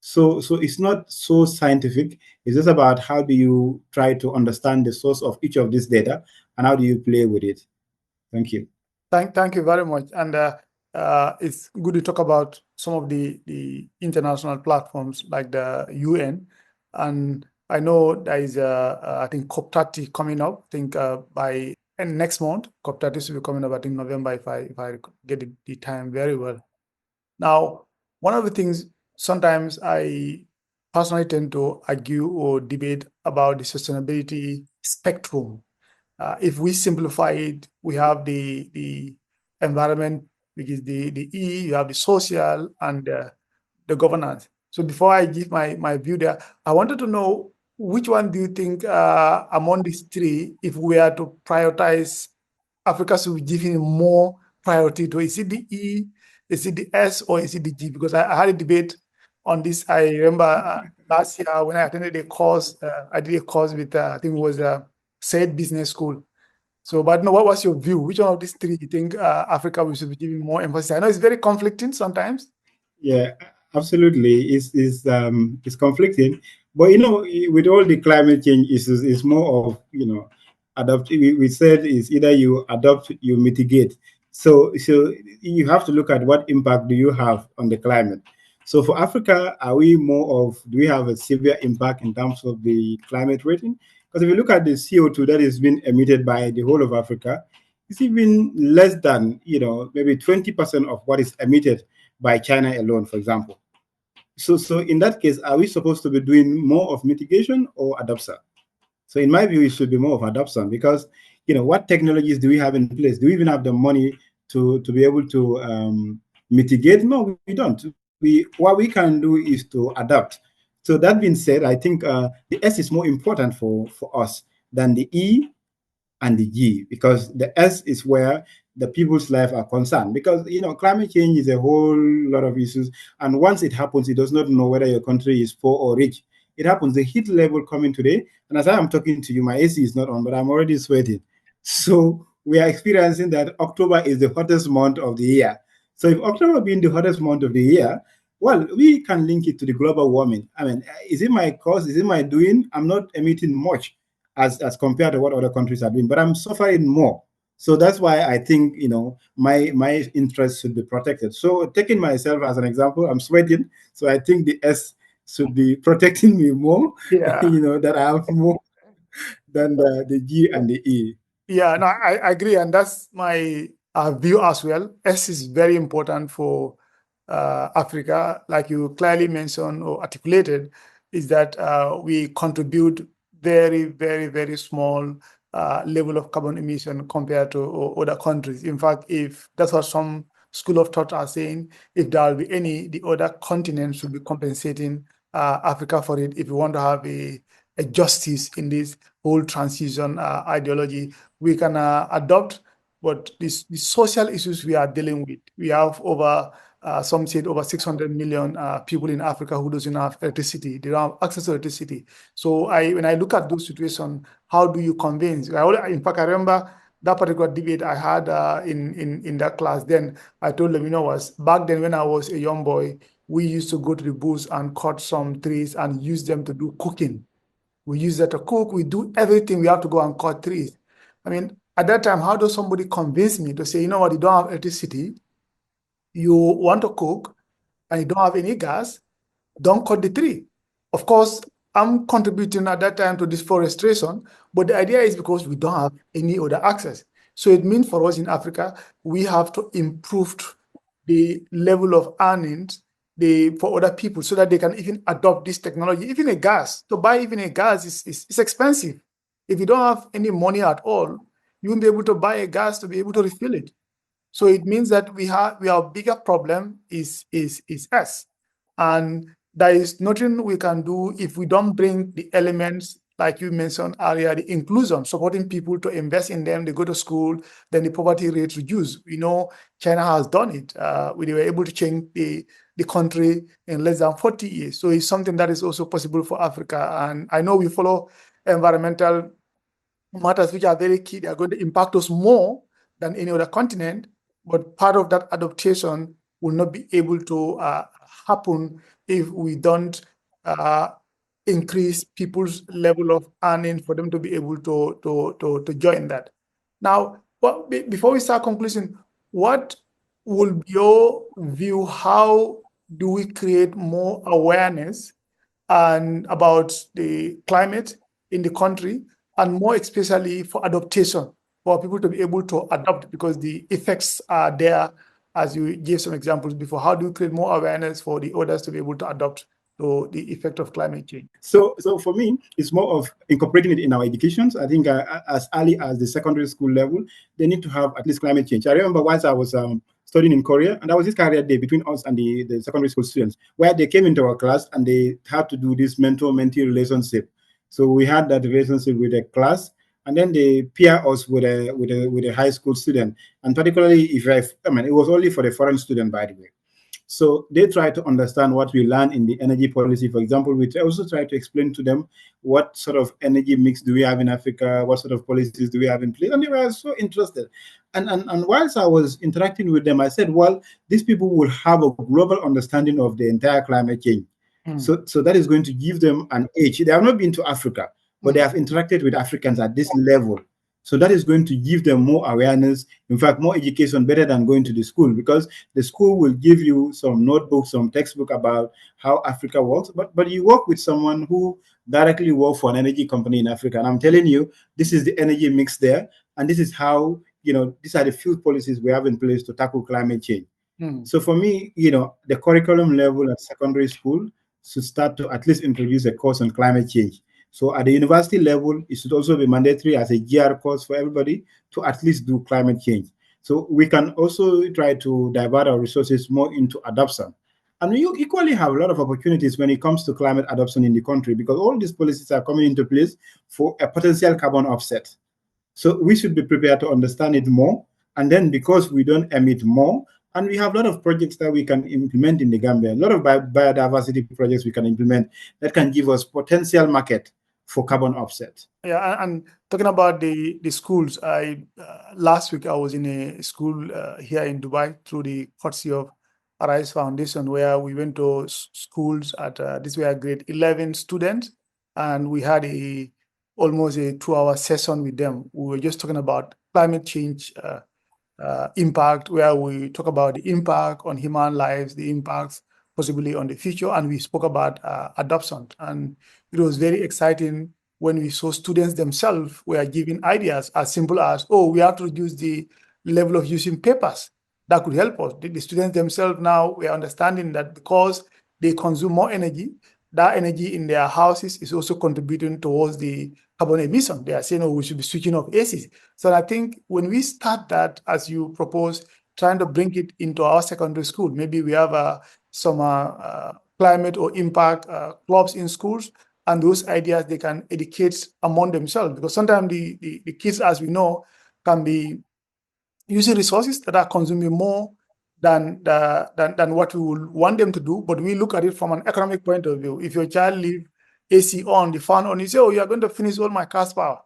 So it's not so scientific. It's just about how do you try to understand the source of each of this data and how do you play with it. Thank you. Thank you very much. And it's good to talk about some of the international platforms like the UN. And I know there is I think COP30 coming up. I think by next month, COP30 should be coming up. I think November, if I get the time very well. Now, one of the things sometimes I personally tend to argue or debate about the sustainability spectrum. If we simplify it, we have the environment, which is the E, you have the social and the governance. So before I give my view there, I wanted to know which one do you think among these three, if we are to prioritize, Africa should be giving more priority to? Is it the E, is it the S, or is it the G? Because I had a debate on this. I remember last year when I attended a course, I did a course with, I think it was Said Business School. So, but no, what was your view? Which one of these three you think Africa we should be giving more emphasis? I know it's very conflicting sometimes. Yeah, absolutely. It's conflicting, but with all the climate change issues, it's more of adapt. We said is either you adopt, you mitigate. So you have to look at what impact do you have on the climate. So for Africa, do we have a severe impact in terms of the climate rating? Because if you look at the CO2 that is being emitted by the whole of Africa, it's even less than, maybe 20% of what is emitted by China alone, for example. So in that case, are we supposed to be doing more of mitigation or adoption? So in my view, it should be more of adoption, because, what technologies do we have in place? Do we even have the money to be able to mitigate? No, we don't. What we can do is to adapt. So that being said, I think the S is more important for us than the E and the G, because the S is where the people's life are concerned. Because climate change is a whole lot of issues, and once it happens, it does not know whether your country is poor or rich. It happens. The heat level coming today, and as I am talking to you, my AC is not on, but I'm already sweating. So we are experiencing that October is the hottest month of the year. So if October being the hottest month of the year, well, we can link it to the global warming. I mean, is it my cause? Is it my doing? I'm not emitting much as compared to what other countries are doing, but I'm suffering more. So that's why I think my interests should be protected. So taking myself as an example, I'm sweating, so I think the S should be protecting me more. Yeah. That I have more than the G and the E. Yeah, no, I agree, and that's my view as well. S is very important for Africa, like you clearly mentioned or articulated, is that we contribute very, very, very small level of carbon emission compared to other countries. In fact, if that's what some school of thought are saying, if there will be any, the other continents should be compensating Africa for it if we want to have a justice in this whole transition ideology we can adopt, but the social issues we are dealing with, we have over, some said over 600 million people in Africa who doesn't have electricity. They don't have access to electricity. So when I look at those situations, how do you convince? In fact, I remember that particular debate I had in that class. Then I told them, was back then when I was a young boy, we used to go to the bush and cut some trees and use them to do cooking. We use that to cook. We do everything. We have to go and cut trees. I mean, at that time, how does somebody convince me to say, you know what, you don't have electricity, you want to cook, and you don't have any gas, don't cut the tree. Of course, I'm contributing at that time to deforestation, but the idea is because we don't have any other access. So it means for us in Africa, we have to improve the level of earnings for other people so that they can even adopt this technology. Even a gas, to buy even a gas is expensive. If you don't have any money at all, you won't be able to buy a gas to be able to refill it. So it means that our bigger problem is us. And there is nothing we can do if we don't bring the elements, like you mentioned earlier, the inclusion, supporting people to invest in them, they go to school, then the poverty rate reduce. China has done it. They were able to change the country in less than 40 years. So it's something that is also possible for Africa. And I know we follow environmental matters which are very key. They are going to impact us more than any other continent, but part of that adaptation will not be able to happen if we don't increase people's level of earning for them to be able to join that. Now, before we start conclusion, what will be your view? How do we create more awareness and about the climate in the country, and more especially for adaptation, for people to be able to adapt, because the effects are there, as you gave some examples before. How do you create more awareness for the others to be able to adapt to the effect of climate change? So for me, it's more of incorporating it in our educations. I think as early as the secondary school level, they need to have at least climate change. I remember once I was studying in Korea, and that was this career day between us and the secondary school students, where they came into our class and they had to do this mentor-mentee relationship. So we had that relationship with the class, and then they pair us with a high school student. And particularly, it was only for the foreign student, by the way. So they try to understand what we learn in the energy policy. For example, we also try to explain to them what sort of energy mix do we have in Africa, what sort of policies do we have in place, and they were so interested. And whilst I was interacting with them, I said, well, these people will have a global understanding of the entire climate change. So that is going to give them an edge. They have not been to Africa, but they have interacted with Africans at this level. So that is going to give them more awareness, in fact, more education, better than going to the school, because the school will give you some notebooks, some textbook about how Africa works. But you work with someone who directly works for an energy company in Africa. And I'm telling you, this is the energy mix there. And this is how, these are the few policies we have in place to tackle climate change. So for me, the curriculum level at secondary school should start to at least introduce a course on climate change. So at the university level, it should also be mandatory as a GR course for everybody to at least do climate change. So we can also try to divert our resources more into adoption. And we equally have a lot of opportunities when it comes to climate adoption in the country, because all these policies are coming into place for a potential carbon offset. So we should be prepared to understand it more. And then because we don't emit more, and we have a lot of projects that we can implement in the Gambia, a lot of biodiversity projects we can implement that can give us potential market for carbon offset. Yeah, and talking about the schools, last week I was in a school here in Dubai through the courtesy of Arise Foundation, where we went to schools at this were grade 11 students, and we had almost a 2-hour session with them. We were just talking about climate change impact, where we talk about the impact on human lives, the impacts possibly on the future, and we spoke about adoption. And it was very exciting when we saw students themselves were giving ideas as simple as, oh, we have to reduce the level of using papers. That could help us. The students themselves now, we are understanding that because they consume more energy, that energy in their houses is also contributing towards the carbon emission. They are saying, oh, we should be switching off ACs. So I think when we start that, as you propose, trying to bring it into our secondary school, maybe we have some climate or impact clubs in schools, and those ideas they can educate among themselves, because sometimes the kids, as we know, can be using resources that are consuming more than what we would want them to do. But we look at it from an economic point of view. If your child leave AC on, the fan on, you say, oh, you are going to finish all my car's power.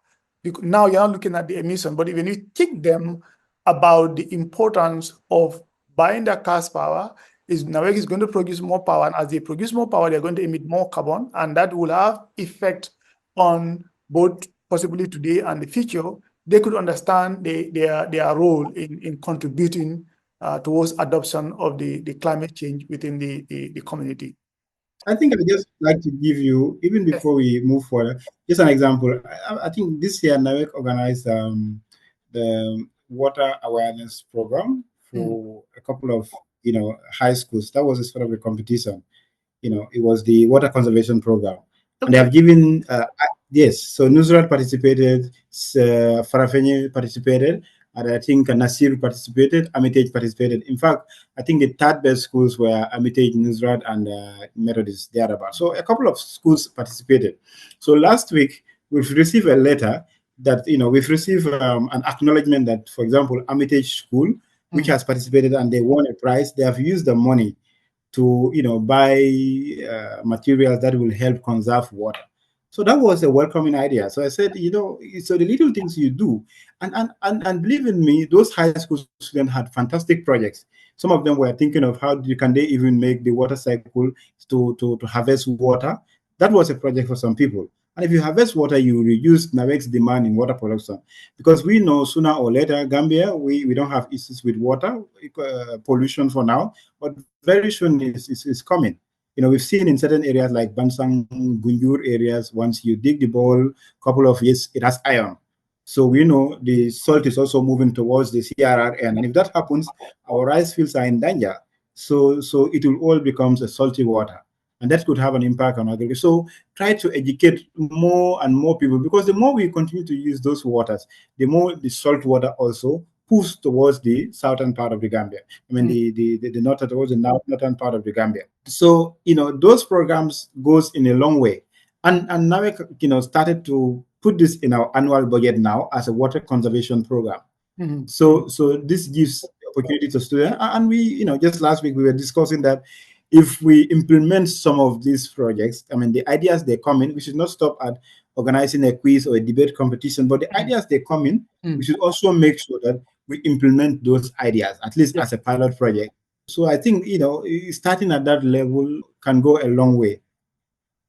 Now you're not looking at the emission. But when you teach them about the importance of buying their car's power, NAWEC is going to produce more power. And as they produce more power, they're going to emit more carbon. And that will have effect on both possibly today and the future. They could understand their role in contributing towards adoption of the climate change within the community. I think I'd just like to give you, even before we move forward, just an example. I think this year NAWEC organized the water awareness program for a couple of high schools. That was a sort of a competition. It was the water conservation program. And they have given, yes, so Nusrat participated, Farafeni participated, and I think Nasir participated, Amitage participated. In fact, I think the third best schools were Amitage, Nusrat, and Methodist, thereabout. So a couple of schools participated. So last week, we've received a letter that, we've received an acknowledgement that, for example, Amitage School, which has participated and they won a prize, they have used the money to buy materials that will help conserve water. So that was a welcoming idea. So I said, so the little things you do, and believe in me, those high school students had fantastic projects. Some of them were thinking of how can they even make the water cycle to harvest water. That was a project for some people. And if you harvest water, you reduce NAWEC's demand in water production. Because we know sooner or later, Gambia, we don't have issues with water pollution for now, but very soon is coming. We've seen in certain areas like Bansang, Gunjur areas, once you dig the bowl, couple of years, it has iron. So we know the salt is also moving towards the CRRN. And if that happens, our rice fields are in danger. So it will all become a salty water. And that could have an impact on agriculture. So try to educate more and more people, because the more we continue to use those waters, the more the salt water also moves towards the southern part of the Gambia. I mean, the northern towards the northern part of the Gambia. So, those programs goes in a long way. And now we, started to put this in our annual budget now as a water conservation program. So this gives opportunity to students. And we, just last week we were discussing that if we implement some of these projects, I mean, the ideas they come in, we should not stop at organizing a quiz or a debate competition, but the ideas they come in, we should also make sure that we implement those ideas, at least as a pilot project. So I think, starting at that level can go a long way.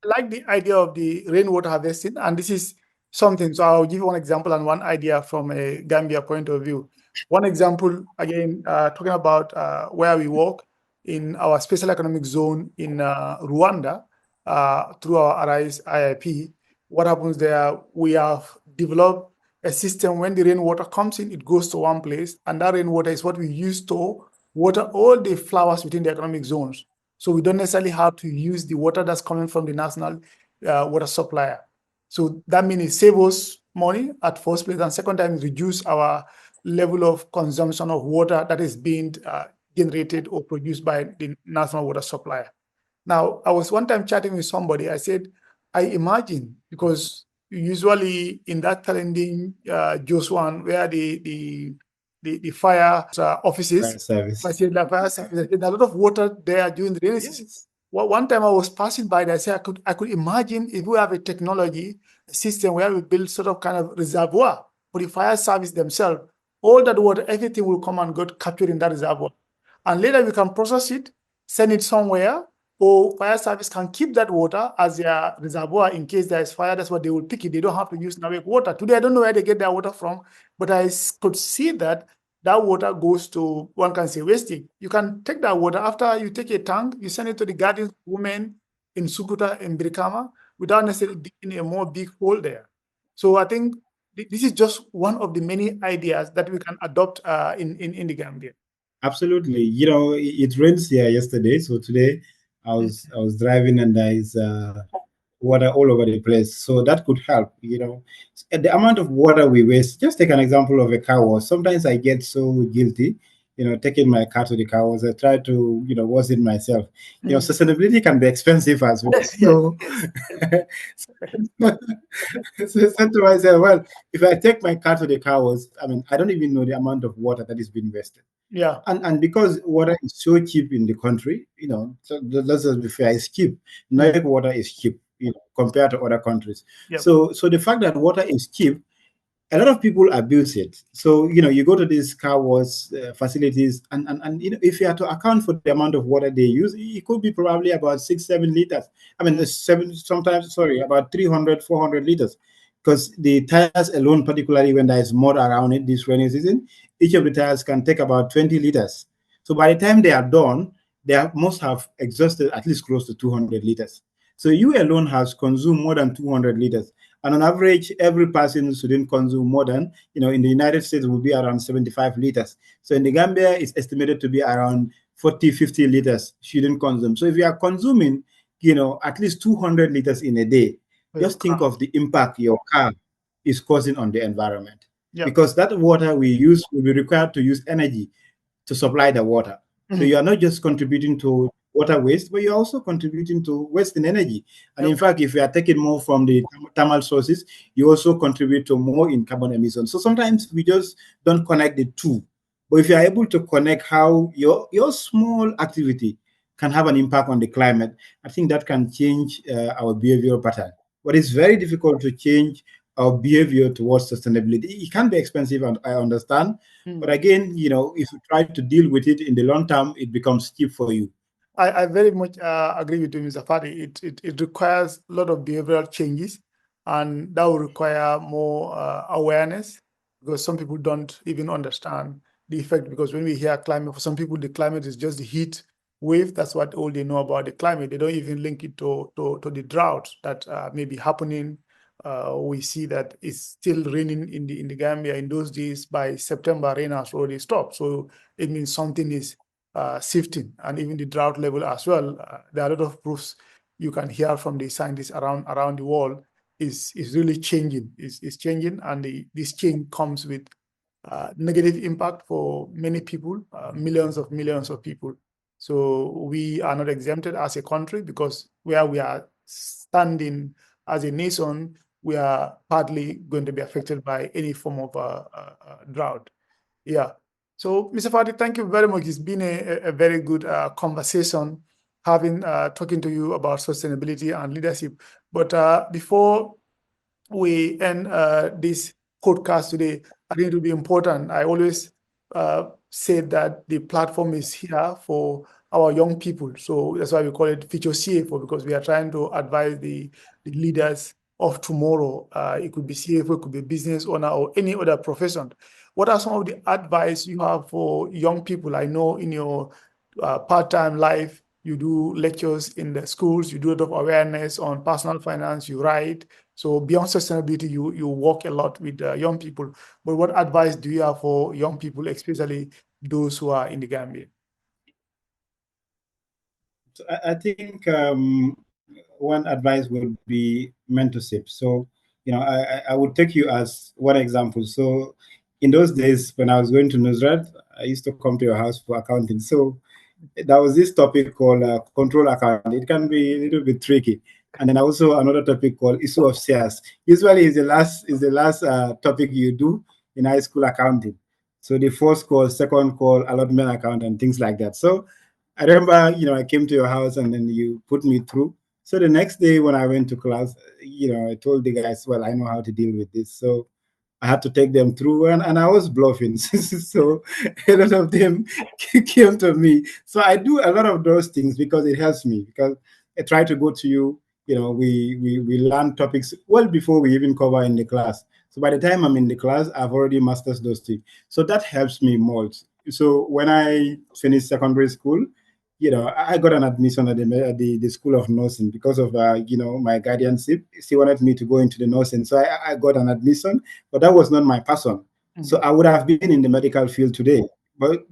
I like the idea of the rainwater harvesting, and this is something. So I'll give you one example and one idea from a Gambia point of view. One example, again, talking about where we work in our special economic zone in Rwanda, through our ARISE IIP. What happens there? We have developed a system. When the rainwater comes in, it goes to one place, and that rainwater is what we use to water all the flowers within the economic zones. So we don't necessarily have to use the water that's coming from the national water supplier. So that means it saves us money at first place, and second time, it reduce our level of consumption of water that is being generated or produced by the national water supplier. Now, I was one time chatting with somebody. I said, I imagine, because usually in that challenging Josuan, where the fire offices, I said, the fire service, there's a lot of water there during the rainy season. Well, one time I was passing by there, I said I could imagine if we have a technology, a system where we build sort of kind of reservoir for the fire service themselves. All that water, everything will come and get captured in that reservoir. And later we can process it, send it somewhere, or fire service can keep that water as their reservoir in case there is fire. That's what they will pick it. They don't have to use NAWEC water. Today, I don't know where they get their water from, but I could see that water goes to, one can say, wasting. You can take that water after you take a tank, you send it to the garden women in Sukuta, in Brikama, without necessarily digging a more big hole there. So I think this is just one of the many ideas that we can adopt in the Gambia. Absolutely. It rains here yesterday, so today I was driving and there is water all over the place. So that could help. The amount of water we waste. Just take an example of a car wash. Sometimes I get so guilty, taking my car to the car wash. I try to, wash it myself. Sustainability can be expensive as well. Yes, yes, So, so I said to myself, well, if I take my car to the car wash, I mean, I don't even know the amount of water that is being wasted. yeah. And because water is so cheap in the country, so let's just be fair, it's cheap. Night water is cheap, compared to other countries. Yep. So the fact that water is cheap, a lot of people abuse it. So you go to these car wash facilities, and if you have to account for the amount of water they use, it could be probably about 6-7 liters. I mean, the about 300-400 liters, because the tires alone, particularly when there is mud around it this rainy season, each of the tires can take about 20 liters. So by the time they are done, must have exhausted at least close to 200 liters. So you alone has consumed more than 200 liters. And on average, every person shouldn't consume more than, in the United States, will be around 75 liters. So in the Gambia, it's estimated to be around 40-50 liters shouldn't consume. So if you are consuming, at least 200 liters in a day, just think of the impact your car is causing on the environment. Yep. Because that water we use will be required to use energy to supply the water. So you are not just contributing to water waste, but you're also contributing to waste in energy. And in fact, if you are taking more from the thermal sources, you also contribute to more in carbon emissions. So sometimes we just don't connect the two. But if you are able to connect how your small activity can have an impact on the climate, I think that can change our behavioral pattern. But it's very difficult to change our behavior towards sustainability. It can be expensive, and I understand. But again, if you try to deal with it in the long term, it becomes cheap for you. I very much agree with you, Mr. Fadi. It requires a lot of behavioral changes, and that will require more awareness, because some people don't even understand the effect. Because when we hear climate, for some people, the climate is just the heat wave. That's what all they know about the climate. They don't even link it to the drought that may be happening. We see that it's still raining in the Gambia. In those days, by September, rain has already stopped. So it means something is shifting, and even the drought level as well. There are a lot of proofs you can hear from the scientists around the world is really changing. Is changing, and this change comes with negative impact for many people, millions of people. So we are not exempted as a country, because where we are standing as a nation, we are partly going to be affected by any form of drought. Yeah. So, Mr. Fadi, thank you very much. It's been a very good conversation, talking to you about sustainability and leadership. But before we end this podcast today, I think it will be important. I always say that the platform is here for our young people. So that's why we call it Future CFO, because we are trying to advise the leaders of tomorrow. It could be CFO, it could be business owner, or any other profession. What are some of the advice you have for young people? I know in your part-time life, you do lectures in the schools, you do a lot of awareness on personal finance, you write. So beyond sustainability, you work a lot with young people. But what advice do you have for young people, especially those who are in the Gambia? So I think one advice would be mentorship. So, I would take you as one example. So, in those days when I was going to Nusrat, I used to come to your house for accounting. So, there was this topic called control account. It can be a little bit tricky. And then also another topic called issue of shares. Usually is the last topic you do in high school accounting. So the first call, second call, allotment account, and things like that. So I remember, I came to your house and then you put me through. So the next day when I went to class, I told the guys, well, I know how to deal with this. So I had to take them through, and I was bluffing. So a lot of them came to me. So I do a lot of those things because it helps me, because I try to go to you. We learn topics well before we even cover in the class. So by the time I'm in the class, I've already mastered those things. So that helps me more. So when I finished secondary school, I got an admission at the School of Nursing because of my guardianship. She wanted me to go into the nursing, so I got an admission, but that was not my passion. So I would have been in the medical field today, but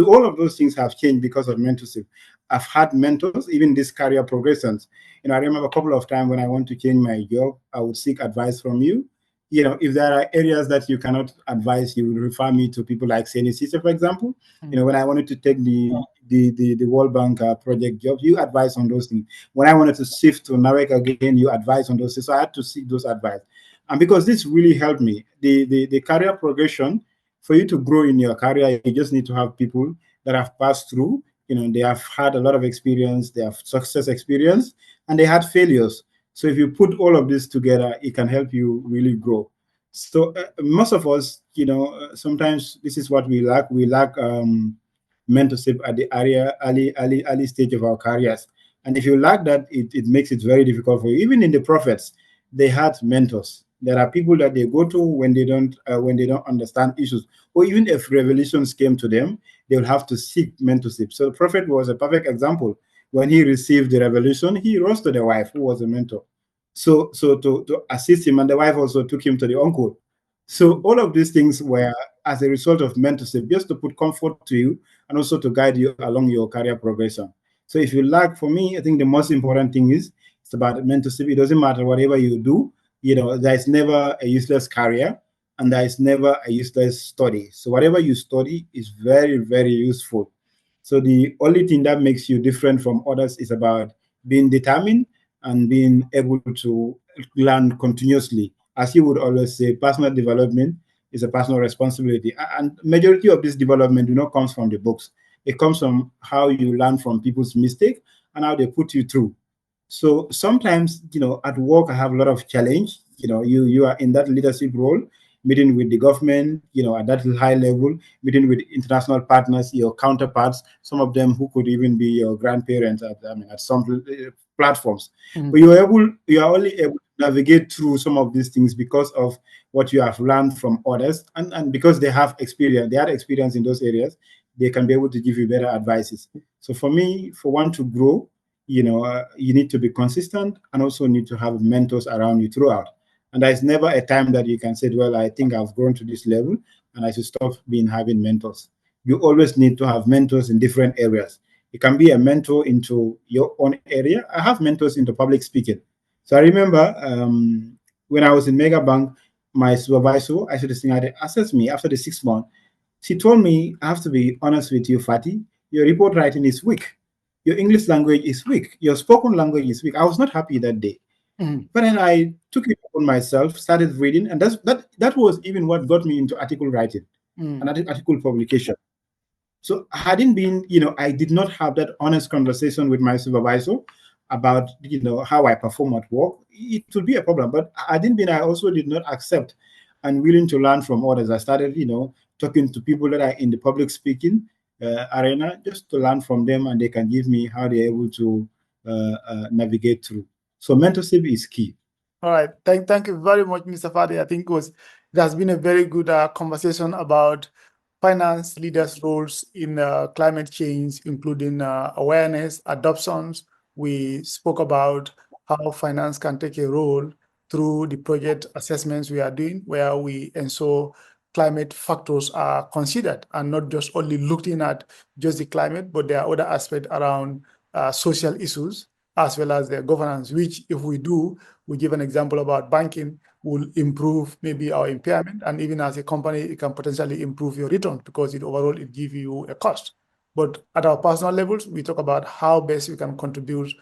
all of those things have changed because of mentorship. I've had mentors, even these career progressions. I remember a couple of times when I want to change my job, I would seek advice from you. If there are areas that you cannot advise, you will refer me to people like Seni Sise, for example. When I wanted to take the World Bank project job, you advise on those things. When I wanted to shift to NAWEC again, you advise on those things. So I had to seek those advice. And because this really helped me, the career progression, for you to grow in your career, you just need to have people that have passed through. They have had a lot of experience, they have success experience, and they had failures. So if you put all of this together, it can help you really grow. So most of us, sometimes this is what we lack. We lack mentorship at the early stage of our careers. And if you lack that, it makes it very difficult for you. Even in the prophets, they had mentors. There are people that they go to when they don't understand issues, or even if revelations came to them, they will have to seek mentorship. So the prophet was a perfect example. When he received the revelation, he rose to the wife who was a mentor. So to assist him, and the wife also took him to the uncle. So all of these things were as a result of mentorship, just to put comfort to you and also to guide you along your career progression. So if you lack, for me, I think the most important thing is it's about mentorship. It doesn't matter whatever you do, there is never a useless career and there is never a useless study. So whatever you study is very, very useful. So the only thing that makes you different from others is about being determined and being able to learn continuously. As you would always say, personal development is a personal responsibility. And majority of this development do not comes from the books. It comes from how you learn from people's mistake and how they put you through. So sometimes, at work, I have a lot of challenge. You are in that leadership role, meeting with the government, at that high level, meeting with international partners, your counterparts, some of them who could even be your grandparents at some platforms. But you are only able to navigate through some of these things because of what you have learned from others, and because they had experience in those areas, they can be able to give you better advices. So for me, for one to grow, you need to be consistent and also need to have mentors around you throughout. And there's never a time that you can say, well, I think I've grown to this level and I should stop having mentors. You always need to have mentors in different areas. It can be a mentor into your own area. I have mentors into public speaking. So I remember when I was in Mega Bank, my supervisor, I should have had assessed me after the 6 months. She told me, I have to be honest with you, Fatih, your report writing is weak. Your English language is weak. Your spoken language is weak. I was not happy that day. But then I took it upon myself, started reading, and that was even what got me into article writing and article publication. So hadn't been, I did not have that honest conversation with my supervisor about, how I perform at work. It would be a problem. But I also did not accept and willing to learn from others. I started, talking to people that are in the public speaking arena, just to learn from them, and they can give me how they're able to navigate through. So mentorship is key. All right. Thank you very much, Mr. Fadi. I think it has been a very good conversation about finance leaders' roles in climate change, including awareness, adoptions. We spoke about how finance can take a role through the project assessments we are doing, where we ensure climate factors are considered and not just only looking at just the climate, but there are other aspects around social issues as well as their governance, which if we do, we give an example about banking, will improve maybe our impairment. And even as a company, it can potentially improve your return because overall it gives you a cost. But at our personal levels, we talk about how best we can contribute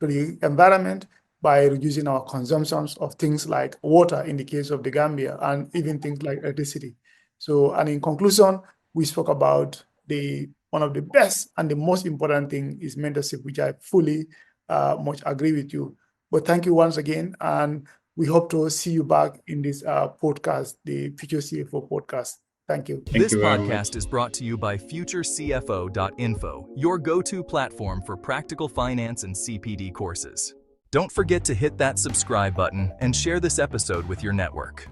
to the environment by reducing our consumptions of things like water in the case of the Gambia, and even things like electricity. So, and in conclusion, we spoke about one of the best and the most important thing is mentorship, which I fully much agree with you. But thank you once again, and we hope to see you back in this podcast, the Future CFO podcast. Thank you. This podcast is brought to you by FutureCFO.info, your go-to platform for practical finance and CPD courses. Don't forget to hit that subscribe button and share this episode with your network.